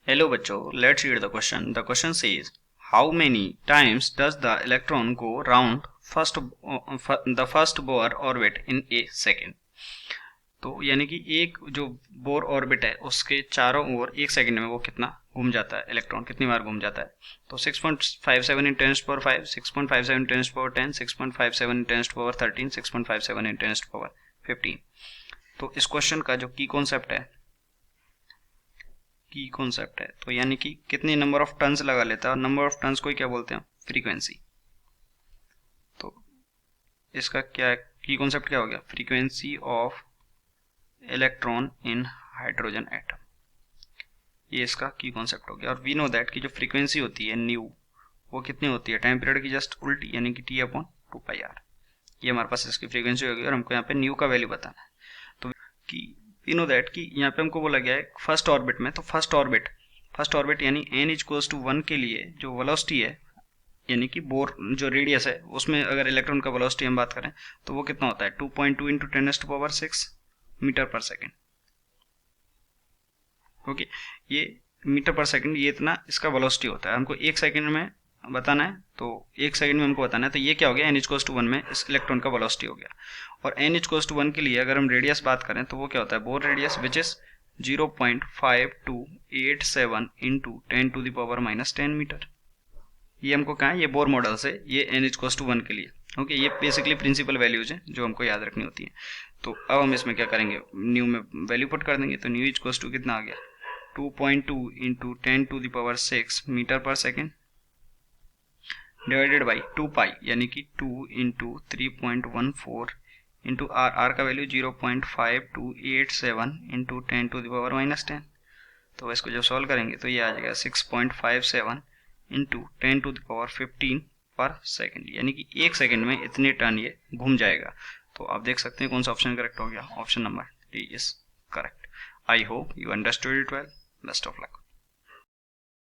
Hello बच्चों, let's read the question. The question says, how many times does the electron go round the first Bohr orbit in a second? तो यानी कि एक जो Bohr orbit है उसके चारों ओर एक सेकंड में वो कितना घूम जाता है, इलेक्ट्रॉन कितनी बार घूम जाता है। तो 6.57 इन 10⁵, 6.57 इन 10⁻10, 6.57 इन 10⁻13, 6.57 इन 10⁻15। तो इस क्वेश्चन का जो की कॉन्सेप्ट है तो यानी कि कितनी नंबर ऑफ टर्न्स लगा लेता है, और नंबर ऑफ टर्न्स को क्या बोलते हैं, फ्रीक्वेंसी। तो इसका क्या की कॉन्सेप्ट क्या हो गया, frequency of electron in hydrogen atom, ये इसका की कॉन्सेप्ट हो गया। और वी नो दैट कि जो फ्रीक्वेंसी होती है न्यू, वो कितनी होती है, टाइम पीरियड की जस्ट उल्टी, यानी कि T/2πr। ये हमारे पास इसकी फ्रीक्वेंसी होगी और हमको यहाँ पे न्यू का वैल्यू बताना है। तो कि वी नो दैट कि यहाँ पे हमको बोला गया है फर्स्ट ऑर्बिट में, तो फर्स्ट ऑर्बिट यानी n=1 के लिए जो वेलोसिटी है, यानी कि बोर जो रेडियस है उसमें अगर इलेक्ट्रॉन का वेलोसिटी हम बात करें तो वो कितना होता है 2.2 × 10⁻6 मीटर पर सेकेंड। ओके, ये मीटर पर सेकेंड, ये इतना इसका वेलोसिटी होता है। हमको एक सेकेंड में बताना है, तो एक सेकंड में हमको बताना है, तो ये क्या हो गया, n=1 में इस इलेक्ट्रॉन का वेलोसिटी हो गया। और n=1 के लिए अगर हम रेडियस बात करें तो वो क्या होता है, Bohr radius which is 0.5287 into 10⁻⁻10 metre. ये हमको कहा है, ये बोर मॉडल से, ये n=1 के लिए। ओके, ये बेसिकली प्रिंसिपल वैल्यूज हैं जो हमको याद रखनी होती है। तो अब हम इसमें क्या करेंगे, न्यू में वैल्यू पुट कर देंगे। तो न्यू इज कितना आ गया, 2.2 इंटू 10⁻6 मीटर पर सेकेंड डिवाइडेड बाई 2π, यानी कि 2 इंटू 3.14 इंटू आर का वैल्यू 0.5287 इंटू 10⁻⁻10। तो इसको जब सॉल्व करेंगे तो ये आ जाएगा 6.57 इंटू 10⁻15 पर सेकेंड, यानी कि एक सेकेंड में इतने टर्न ये घूम जाएगा। तो आप देख सकते हैं कौन सा ऑप्शन करेक्ट हो गया, option number D is correct. I hope you understood it well. Best of luck.